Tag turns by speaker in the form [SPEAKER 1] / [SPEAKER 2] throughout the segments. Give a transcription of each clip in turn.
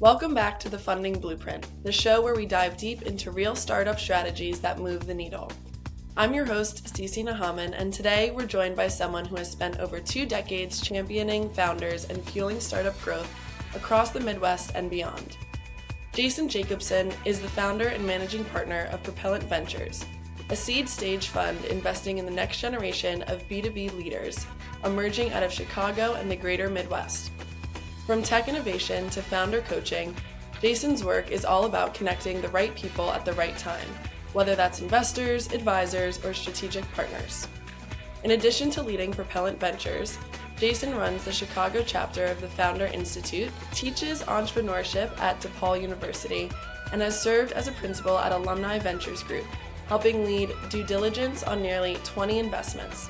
[SPEAKER 1] Welcome back to the Funding Blueprint, the show where we dive deep into real startup strategies that move the needle. I'm your host, Stacey Nahaman, and today we're joined by someone who has spent over 2 decades championing founders and fueling startup growth across the Midwest and beyond. Jason Jacobson is the founder and managing partner of Propellant Ventures, a seed stage fund investing in the next generation of B2B leaders emerging out of Chicago and the greater Midwest. From tech innovation to founder coaching, Jason's work is all about connecting the right people at the right time, whether that's investors, advisors, or strategic partners. In addition to leading Propellant Ventures, Jason runs the Chicago chapter of the Founder Institute, teaches entrepreneurship at DePaul University, and has served as a principal at Alumni Ventures Group, helping lead due diligence on nearly 20 investments.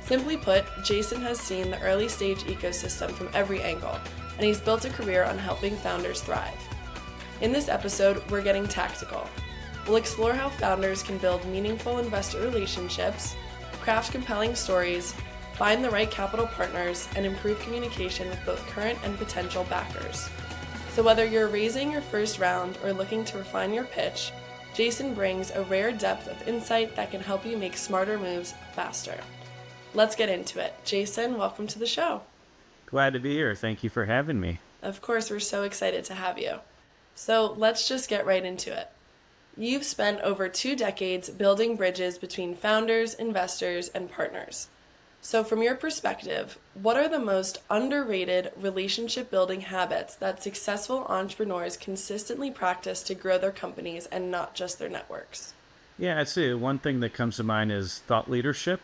[SPEAKER 1] Simply put, Jason has seen the early stage ecosystem from every angle, and he's built a career on helping founders thrive. In this episode, we're getting tactical. We'll explore how founders can build meaningful investor relationships, craft compelling stories, find the right capital partners, and improve communication with both current and potential backers. So whether you're raising your first round or looking to refine your pitch, Jason brings a rare depth of insight that can help you make smarter moves faster. Let's get into it. Jason, welcome to the show.
[SPEAKER 2] Glad to be here. Thank you for having me.
[SPEAKER 1] Of course, we're so excited to have you. So let's just get right into it. You've spent over 2 decades building bridges between founders, investors, and partners. So from your perspective, what are the most underrated relationship-building habits that successful entrepreneurs consistently practice to grow their companies and not just their networks?
[SPEAKER 2] Yeah, I'd say one thing that comes to mind is thought leadership.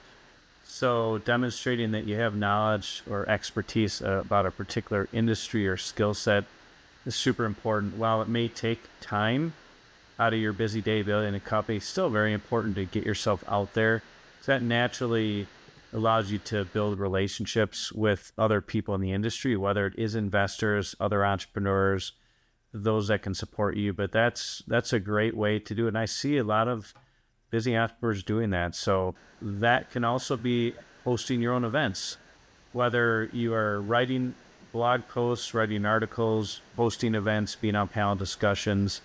[SPEAKER 2] So demonstrating that you have knowledge or expertise about a particular industry or skill set is super important. While it may take time out of your busy day building a company, it's still very important to get yourself out there. So that naturally allows you to build relationships with other people in the industry, whether it is investors, other entrepreneurs, those that can support you. But that's a great way to do it. And I see a lot of busy entrepreneurs doing that. So that can also be hosting your own events, whether you are writing blog posts, writing articles, hosting events, being on panel discussions.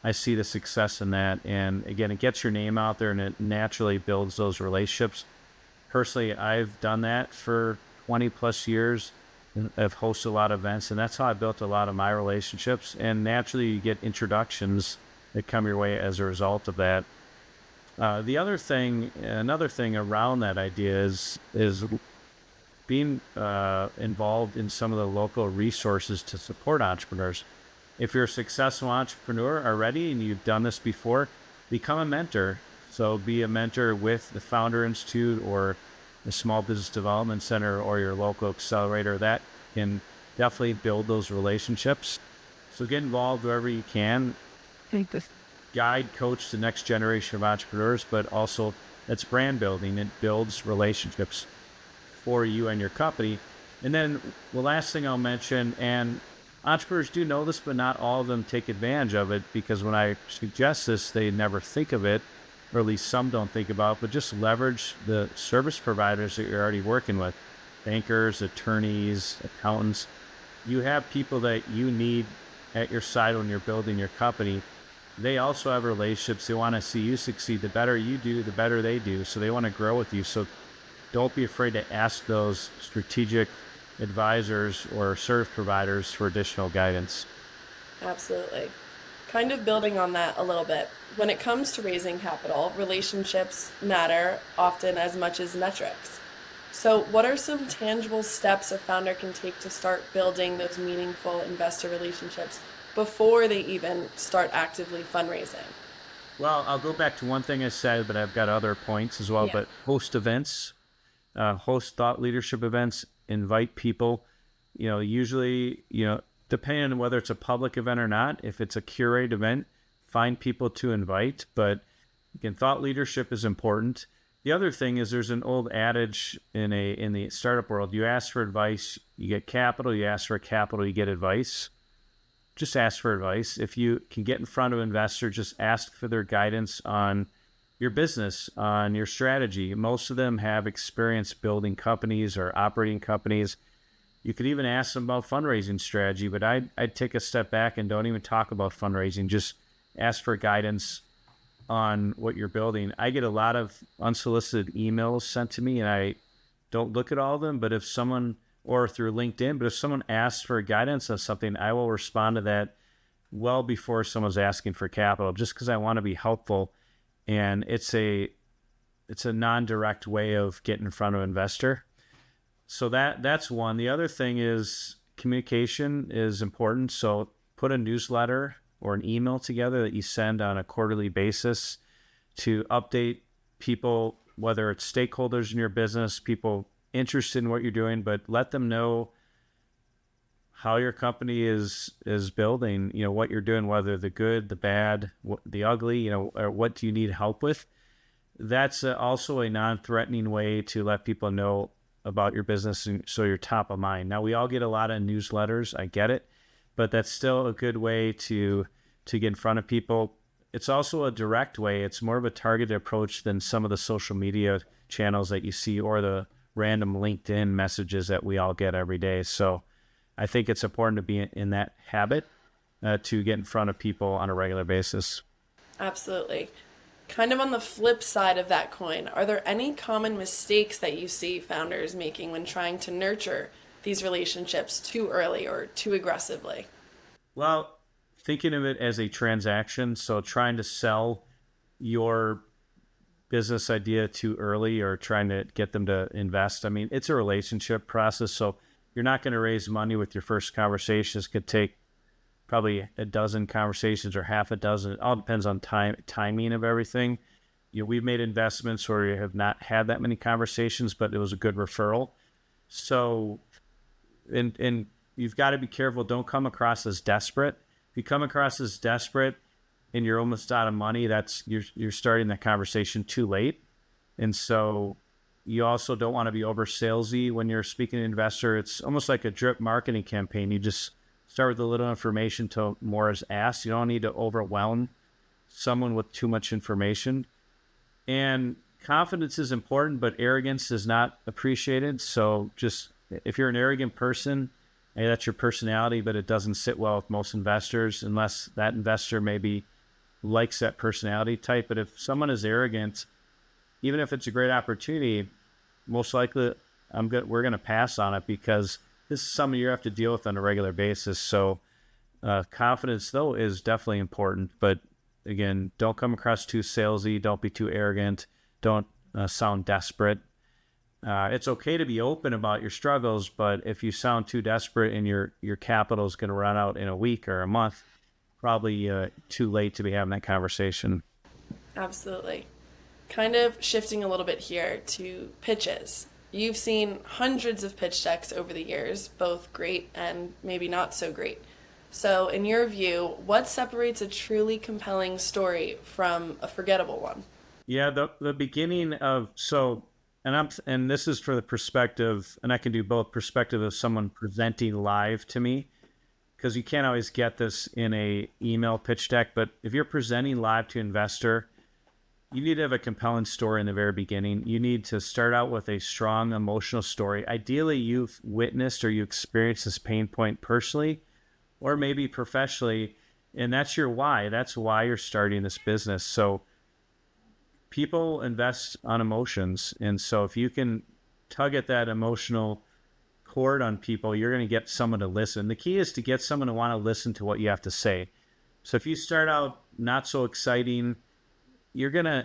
[SPEAKER 2] I see the success in that. And again, it gets your name out there and it naturally builds those relationships. Personally, I've done that for 20 plus years. I've hosted a lot of events, and that's how I built a lot of my relationships. And naturally, you get introductions that come your way as a result of that. Another thing around that idea is being involved in some of the local resources to support entrepreneurs. If you're a successful entrepreneur already and you've done this before, become a mentor. So be a mentor with the Founder Institute or the Small Business Development Center or your local accelerator. That can definitely build those relationships. So get involved wherever you can. Guide, coach the next generation of entrepreneurs, but also that's brand building. It builds relationships for you and your company. And then the last thing I'll mention, and entrepreneurs do know this, but not all of them take advantage of it, because when I suggest this, they never think of it, or at least some don't think about it, but just leverage the service providers that you're already working with, bankers, attorneys, accountants. You have people that you need at your side when you're building your company. They also have relationships. They want to see you succeed. The better you do, the better they do. So they want to grow with you. So don't be afraid to ask those strategic advisors or service providers for additional guidance.
[SPEAKER 1] Absolutely. Kind of building on that a little bit. When it comes to raising capital, relationships matter often as much as metrics. So what are some tangible steps a founder can take to start building those meaningful investor relationships before they even start actively fundraising?
[SPEAKER 2] Well, I'll go back to one thing I said, but I've got other points as well. Yeah. But host events, host thought leadership events, invite people, usually, depending on whether it's a public event or not, if it's a curated event, find people to invite. But again, thought leadership is important. The other thing is there's an old adage in the startup world: you ask for advice, you get capital; you ask for capital, you get advice. Just ask for advice. If you can get in front of an investor, just ask for their guidance on your business, on your strategy. Most of them have experience building companies or operating companies. You could even ask them about fundraising strategy, but I'd take a step back and don't even talk about fundraising. Just ask for guidance on what you're building. I get a lot of unsolicited emails sent to me, and I don't look at all of them, but if someone, or through LinkedIn, but if someone asks for guidance on something, I will respond to that well before someone's asking for capital, just because I want to be helpful. And it's a non-direct way of getting in front of an investor. So that's one. The other thing is communication is important. So put a newsletter or an email together that you send on a quarterly basis to update people, whether it's stakeholders in your business, people interested in what you're doing, but let them know how your company is building, what you're doing, whether the good, the bad, the ugly, or what do you need help with. That's also a non-threatening way to let people know about your business, and so you're top of mind. Now, we all get a lot of newsletters, I get it, but that's still a good way to get in front of people. It's also a direct way. It's more of a targeted approach than some of the social media channels that you see or the random LinkedIn messages that we all get every day. So I think it's important to be in that habit to get in front of people on a regular basis.
[SPEAKER 1] Absolutely. Kind of on the flip side of that coin, are there any common mistakes that you see founders making when trying to nurture these relationships too early or too aggressively?
[SPEAKER 2] Well, thinking of it as a transaction, so trying to sell your business idea too early or trying to get them to invest. I mean, it's a relationship process, so you're not going to raise money with your first conversation. It could take probably a dozen conversations or half a dozen. It all depends on timing of everything. We've made investments where we have not had that many conversations, but it was a good referral. So, and you've got to be careful. Don't come across as desperate. If you come across as desperate and you're almost out of money, that's you're starting that conversation too late. And so you also don't want to be over salesy when you're speaking to an investor. It's almost like a drip marketing campaign. You just start with a little information till more is asked. You don't need to overwhelm someone with too much information. And confidence is important, but arrogance is not appreciated. So just if you're an arrogant person, hey, that's your personality, but it doesn't sit well with most investors unless that investor maybe likes that personality type. But if someone is arrogant, even if it's a great opportunity, most likely we're going to pass on it because this is something you have to deal with on a regular basis. So confidence, though, is definitely important. But again, don't come across too salesy. Don't be too arrogant. Don't sound desperate. It's okay to be open about your struggles, but if you sound too desperate and your capital is going to run out in a week or a month, probably too late to be having that conversation.
[SPEAKER 1] Absolutely. Kind of shifting a little bit here to pitches. You've seen hundreds of pitch decks over the years, both great and maybe not so great. So in your view, what separates a truly compelling story from a forgettable one?
[SPEAKER 2] Yeah, the beginning of, and this is for the perspective, and I can do both perspective of someone presenting live to me, because you can't always get this in a email pitch deck, but if you're presenting live to an investor, you need to have a compelling story in the very beginning. You need to start out with a strong emotional story. Ideally, you've witnessed or you experienced this pain point personally or maybe professionally, and that's your why. That's why you're starting this business. So people invest on emotions, and so if you can tug at that emotional cord on people, you're going to get someone to listen. The key is to get someone to want to listen to what you have to say. So if you start out not so exciting,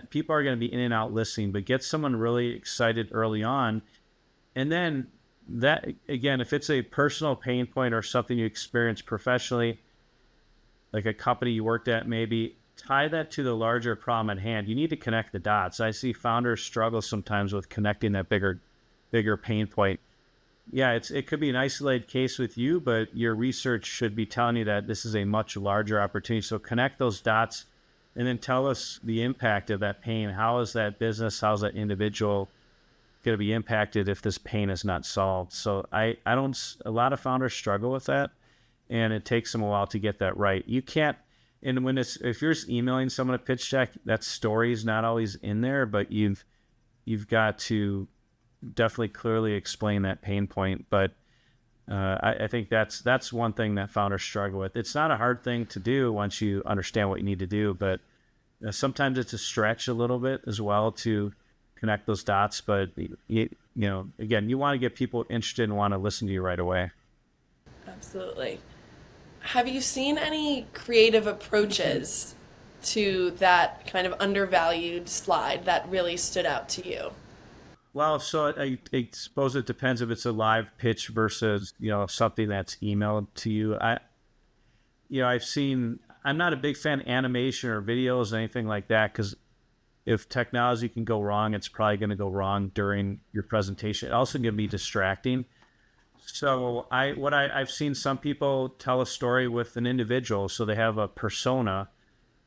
[SPEAKER 2] people are gonna be in and out listening, but get someone really excited early on. And then that, again, if it's a personal pain point or something you experienced professionally, like a company you worked at, maybe tie that to the larger problem at hand. You need to connect the dots. I see founders struggle sometimes with connecting that bigger pain point. Yeah, it could be an isolated case with you, but your research should be telling you that this is a much larger opportunity. So connect those dots and then tell us the impact of that pain. How is that business, how's that individual going to be impacted if this pain is not solved? So a lot of founders struggle with that, and it takes them a while to get that right. You can't, and if you're just emailing someone a pitch deck, that story is not always in there, but you've got to definitely clearly explain that pain point. But I think that's one thing that founders struggle with. It's not a hard thing to do once you understand what you need to do, but sometimes it's a stretch a little bit as well to connect those dots. But again, you want to get people interested and want to listen to you right away.
[SPEAKER 1] Absolutely. Have you seen any creative approaches to that kind of undervalued slide that really stood out to you?
[SPEAKER 2] Well, so I suppose it depends if it's a live pitch versus something that's emailed to you. I'm not a big fan of animation or videos or anything like that, because if technology can go wrong, it's probably going to go wrong during your presentation. It also can be distracting. So I've seen some people tell a story with an individual, so they have a persona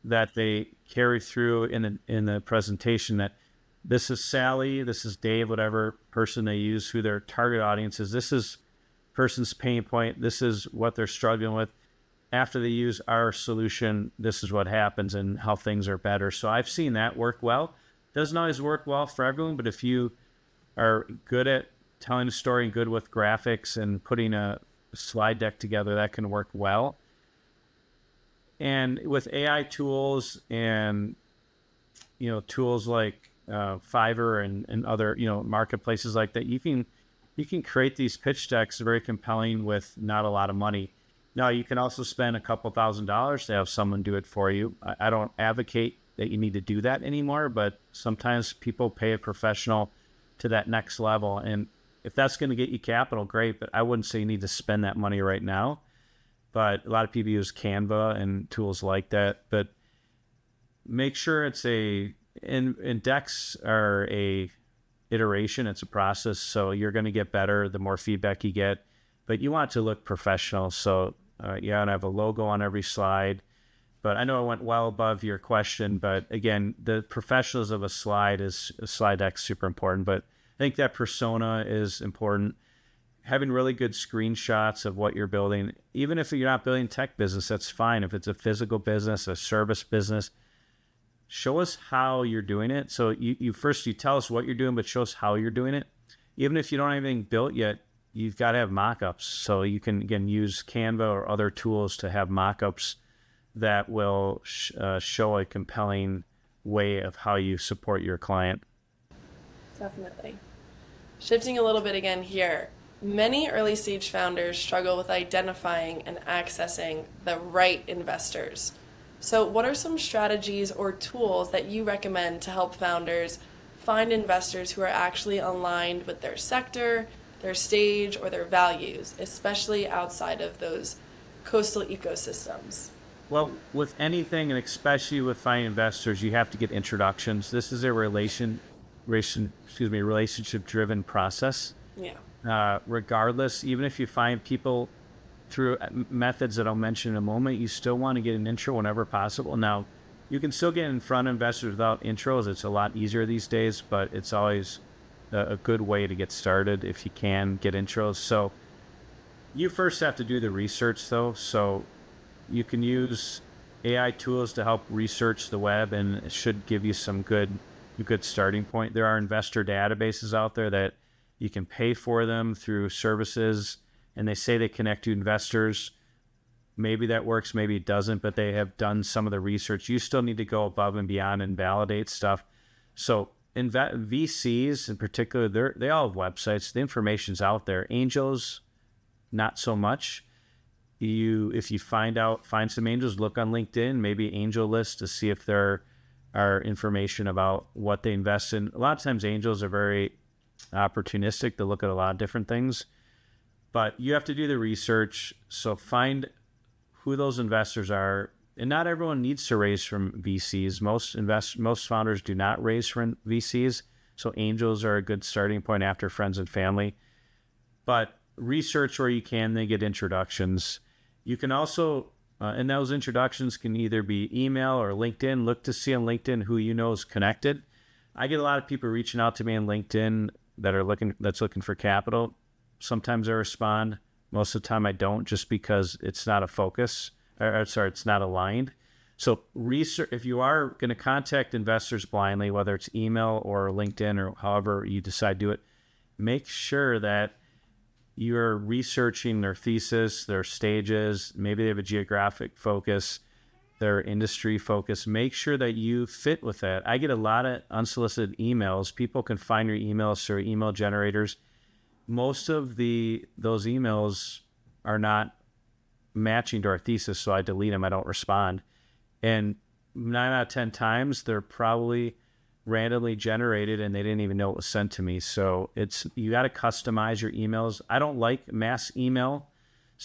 [SPEAKER 2] that they carry through in the presentation, that this is Sally, this is Dave, whatever person they use, who their target audience is. This is person's pain point. This is what they're struggling with. After they use our solution, this is what happens and how things are better. So I've seen that work well. Doesn't always work well for everyone, but if you are good at telling a story and good with graphics and putting a slide deck together, that can work well. And with AI tools and tools like Fiverr and other marketplaces like that, you can create these pitch decks very compelling with not a lot of money. Now, you can also spend a couple $1,000s to have someone do it for you. I don't advocate that you need to do that anymore, but sometimes people pay a professional to that next level. And if that's going to get you capital, great, but I wouldn't say you need to spend that money right now. But a lot of people use Canva and tools like that. But make sure and decks are a iteration. It's a process. So you're going to get better the more feedback you get. But you want it to look professional. So you want to have a logo on every slide. But I know I went well above your question. But again, the professionals of a slide deck is super important. But I think that persona is important. Having really good screenshots of what you're building, even if you're not building tech business, that's fine. If it's a physical business, a service business, show us how you're doing it. So you tell us what you're doing, but show us how you're doing it. Even if you don't have anything built yet, you've got to have mock-ups. So you can, again, use Canva or other tools to have mock-ups that will show a compelling way of how you support your client.
[SPEAKER 1] Definitely. Shifting a little bit again here, many early stage founders struggle with identifying and accessing the right investors. So what are some strategies or tools that you recommend to help founders find investors who are actually aligned with their sector, their stage, or their values, especially outside of those coastal ecosystems?
[SPEAKER 2] Well, with anything, and especially with finding investors, you have to get introductions. This is a relationship-driven process.
[SPEAKER 1] Yeah.
[SPEAKER 2] Regardless, even if you find people through methods that I'll mention in a moment, you still want to get an intro whenever possible. Now, you can still get in front of investors without intros. It's a lot easier these days, but it's always a good way to get started if you can get intros. So you first have to do the research, though. So you can use AI tools to help research the web, and it should give you some good starting point. There are investor databases out there that you can pay for them through services, and they say they connect to investors. Maybe that works, maybe it doesn't, but they have done some of the research. You still need to go above and beyond and validate stuff. So VCs in particular, they all have websites. The information's out there. Angels, not so much. If you find some angels, look on LinkedIn, maybe angel list, to see if there are information about what they invest in. A lot of times angels are very opportunistic. They look at a lot of different things, but you have to do the research. So find who those investors are. And not everyone needs to raise from VCs. Most founders do not raise from VCs. So angels are a good starting point after friends and family. But research where you can, they get introductions. You can also, and those introductions can either be email or LinkedIn. Look to see on LinkedIn who you know is connected. I get a lot of people reaching out to me on LinkedIn that's looking for capital. Sometimes I respond. Most of the time I don't, just because it's not a focus. It's not aligned. So research, if you are going to contact investors blindly, whether it's email or LinkedIn or however you decide to do it, make sure that you're researching their thesis, their stages, maybe they have a geographic focus, their industry focus. Make sure that you fit with that. I get a lot of unsolicited emails. People can find your emails through email generators. Most of those emails are not matching to our thesis, so I delete them. I don't respond. And 9 out of 10 times, they're probably randomly generated and they didn't even know it was sent to me. So you got to customize your emails. I don't like mass email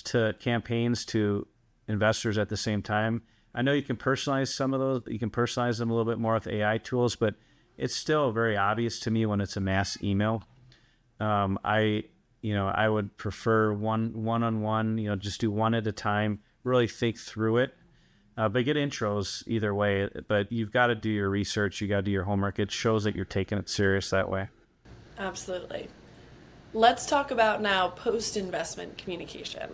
[SPEAKER 2] to campaigns to investors at the same time. I know you can personalize some of those. You can personalize them a little bit more with AI tools, but it's still very obvious to me when it's a mass email. I would prefer one-on-one, just do one at a time, really think through it. But get intros either way. But you've got to do your research. You got to do your homework. It shows that you're taking it serious that way.
[SPEAKER 1] Absolutely. Let's talk about now post-investment communication.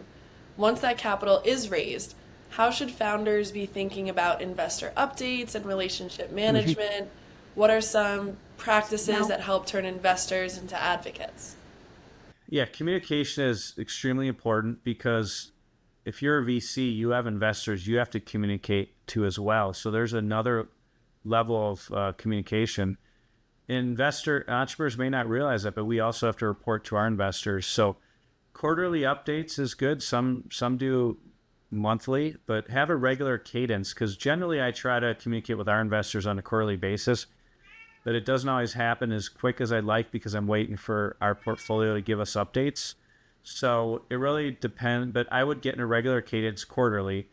[SPEAKER 1] Once that capital is raised, how should founders be thinking about investor updates and relationship management? What are some practices that help turn investors into advocates?
[SPEAKER 2] Yeah, communication is extremely important because if you're a VC, you have investors you have to communicate to as well. So there's another level of communication. Entrepreneurs may not realize that, but we also have to report to our investors. So quarterly updates is good. Some do monthly, but have a regular cadence, because generally I try to communicate with our investors on a quarterly basis, but it doesn't always happen as quick as I'd like because I'm waiting for our portfolio to give us updates. So it really depends, but I would get in a regular cadence quarterly,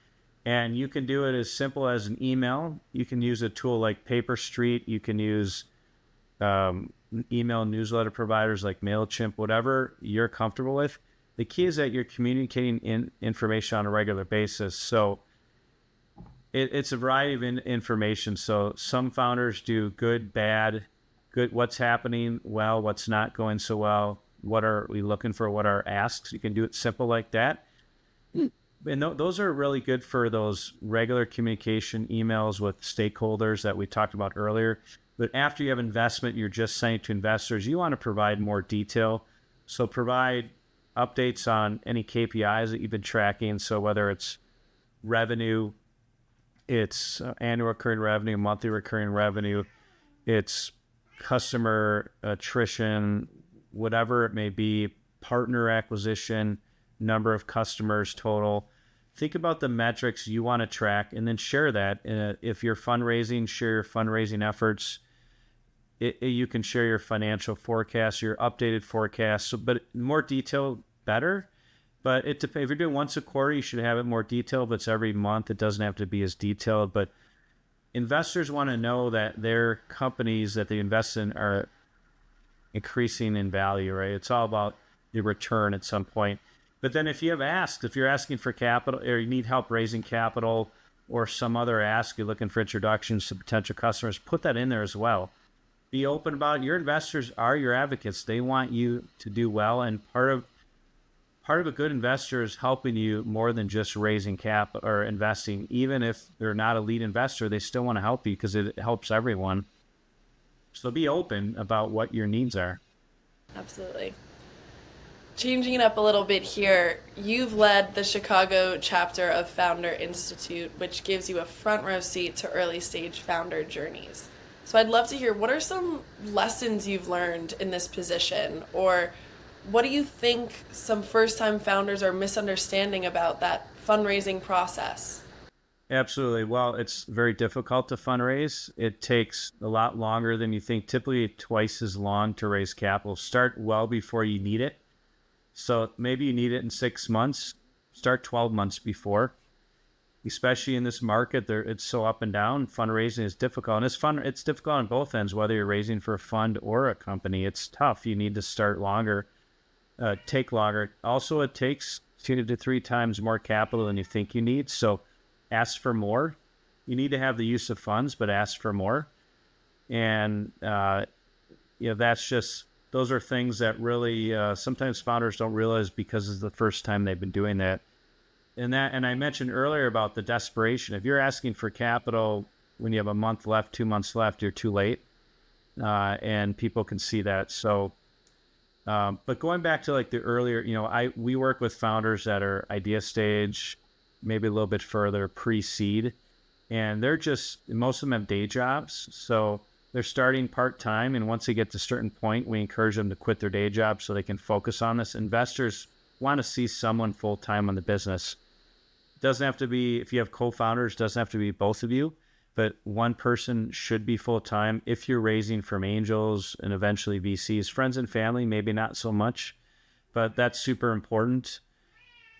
[SPEAKER 2] and you can do it as simple as an email. You can use a tool like PaperStreet. You can use email newsletter providers like MailChimp, whatever you're comfortable with. The key is that you're communicating information on a regular basis. So it's a variety of information. So some founders do good, bad, good, what's happening well, what's not going so well, what are we looking for, what are asks. You can do it simple like that. And those are really good for those regular communication emails with stakeholders that we talked about earlier. But after you have investment, you're just saying to investors, you want to provide more detail. So provide updates on any KPIs that you've been tracking. So whether it's revenue, it's annual recurring revenue, monthly recurring revenue, it's customer attrition, whatever it may be, partner acquisition, number of customers total. Think about the metrics you want to track and then share that. If you're fundraising, share your fundraising efforts. You can share your financial forecast, your updated forecast, but more detail, better. But it depends. If you're doing once a quarter, you should have it more detailed. If it's every month, it doesn't have to be as detailed. But investors want to know that their companies that they invest in are increasing in value, right? It's all about the return at some point. But then if you're asking for capital or you need help raising capital or some other ask, you're looking for introductions to potential customers, put that in there as well. Be open about it. Your investors are your advocates. They want you to do well. And part of a good investor is helping you more than just raising capital or investing. Even if they're not a lead investor, they still want to help you because it helps everyone. So be open about what your needs are.
[SPEAKER 1] Absolutely. Changing it up a little bit here, you've led the Chicago chapter of Founder Institute, which gives you a front row seat to early stage founder journeys. So I'd love to hear, what are some lessons you've learned in this position, or what do you think some first-time founders are misunderstanding about that fundraising process?
[SPEAKER 2] Absolutely. Well, it's very difficult to fundraise. It takes a lot longer than you think, typically twice as long to raise capital. Start well before you need it. So maybe you need it in 6 months. Start 12 months before. Especially in this market, it's so up and down. Fundraising is difficult, and it's difficult on both ends. Whether you're raising for a fund or a company, it's tough. You need to start longer, take longer. Also, it takes 2 to 3 times more capital than you think you need. So, ask for more. You need to have the use of funds, but ask for more. And that's just. Those are things that really sometimes founders don't realize because it's the first time they've been doing that. And I mentioned earlier about the desperation. If you're asking for capital when you have a month left, 2 months left, you're too late, and people can see that. So But going back to like the earlier, we work with founders that are idea stage, maybe a little bit further pre-seed, and most of them have day jobs. So they're starting part-time. And once they get to a certain point, we encourage them to quit their day job so they can focus on this. Investors want to see someone full-time on the business. It doesn't have to be, if you have co-founders, it doesn't have to be both of you, but one person should be full-time. If you're raising from angels and eventually VCs, friends and family, maybe not so much, but that's super important.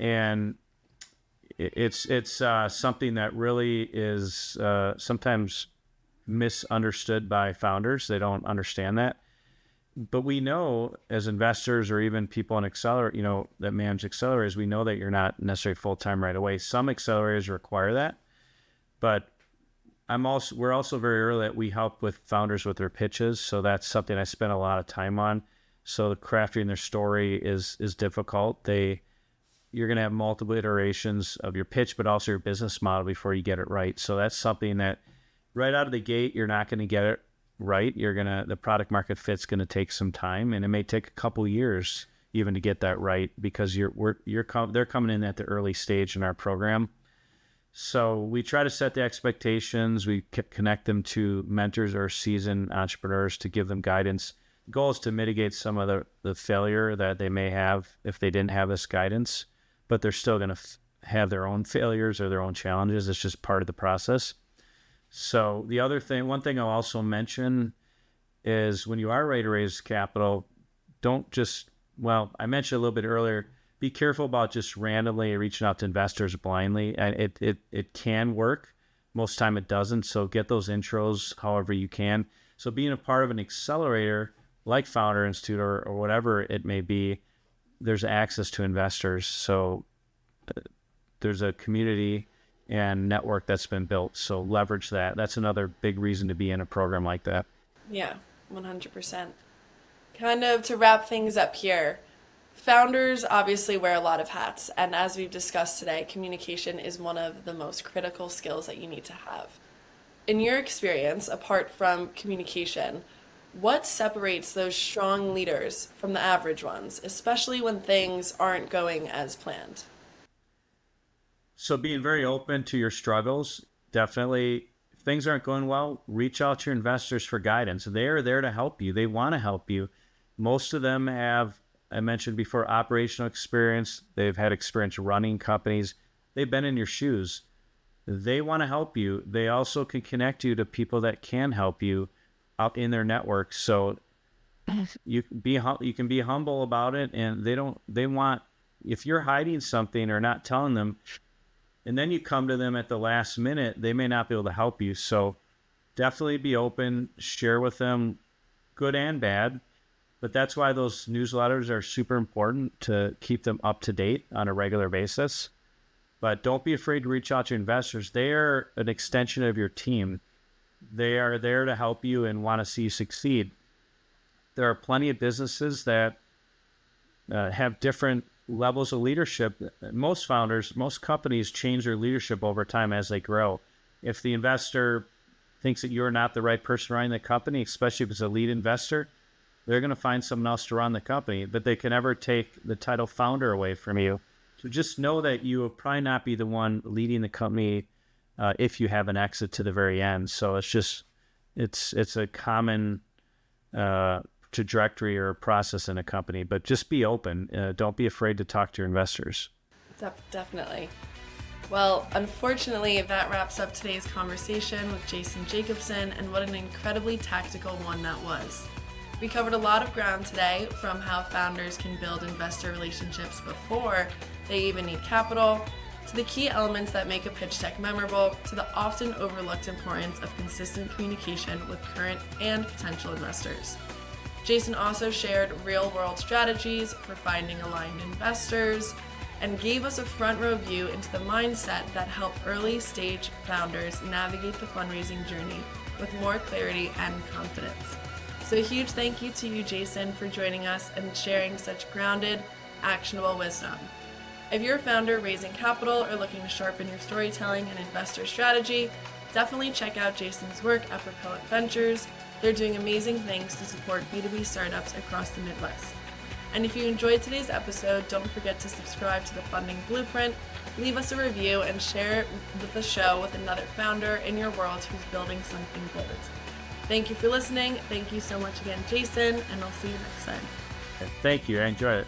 [SPEAKER 2] And it's something that really is sometimes misunderstood by founders. They don't understand that. But we know as investors or even people in Accelerate, that manage accelerators, we know that you're not necessarily full-time right away. Some accelerators require that, but we're also very early that we help with founders with their pitches. So that's something I spend a lot of time on. So crafting their story is difficult. You're going to have multiple iterations of your pitch, but also your business model before you get it right. So that's something that right out of the gate, you're not going to get it right. The product market fit's going to take some time, and it may take a couple years even to get that right because they're coming in at the early stage in our program. So we try to set the expectations. We connect them to mentors or seasoned entrepreneurs to give them guidance. The goal is to mitigate some of the failure that they may have if they didn't have this guidance, but they're still going to have their own failures or their own challenges. It's just part of the process. So one thing I'll also mention is when you are ready to raise capital, I mentioned a little bit earlier, be careful about just randomly reaching out to investors blindly. And it can work. Most time it doesn't. So get those intros however you can. So being a part of an accelerator like Founder Institute or whatever it may be, there's access to investors. So there's a community and network that's been built. So leverage that. That's another big reason to be in a program like that.
[SPEAKER 1] Yeah, 100%. Kind of to wrap things up here, founders obviously wear a lot of hats. And as we've discussed today, communication is one of the most critical skills that you need to have. In your experience, apart from communication, what separates those strong leaders from the average ones, especially when things aren't going as planned?
[SPEAKER 2] So being very open to your struggles, definitely. If things aren't going well, reach out to your investors for guidance. They are there to help you. They want to help you. Most of them have, I mentioned before, operational experience. They've had experience running companies. They've been in your shoes. They want to help you. They also can connect you to people that can help you out in their network. So you can be humble about it, and if you're hiding something or not telling them, and then you come to them at the last minute, they may not be able to help you. So definitely be open, share with them good and bad. But that's why those newsletters are super important to keep them up to date on a regular basis. But don't be afraid to reach out to investors. They are an extension of your team. They are there to help you and want to see you succeed. There are plenty of businesses that have different levels of leadership. Most companies change their leadership over time as they grow. If the investor thinks that you're not the right person running the company, especially if it's a lead investor, they're going to find someone else to run the company, but they can never take the title founder away from you. So just know that you will probably not be the one leading the company if you have an exit to the very end. So it's a common trajectory or process in a company, but just be open. Don't be afraid to talk to your investors.
[SPEAKER 1] Definitely. Well, unfortunately, that wraps up today's conversation with Jason Jacobson, and what an incredibly tactical one that was. We covered a lot of ground today, from how founders can build investor relationships before they even need capital, to the key elements that make a pitch deck memorable, to the often overlooked importance of consistent communication with current and potential investors. Jason also shared real-world strategies for finding aligned investors and gave us a front-row view into the mindset that help early-stage founders navigate the fundraising journey with more clarity and confidence. So a huge thank you to you, Jason, for joining us and sharing such grounded, actionable wisdom. If you're a founder raising capital or looking to sharpen your storytelling and investor strategy, definitely check out Jason's work at Propellant Ventures. They're doing amazing things to support B2B startups across the Midwest. And if you enjoyed today's episode, don't forget to subscribe to the Funding Blueprint, leave us a review, and share the show with another founder in your world who's building something bold. Thank you for listening. Thank you so much again, Jason, and I'll see you next time.
[SPEAKER 2] Thank you. I enjoyed it.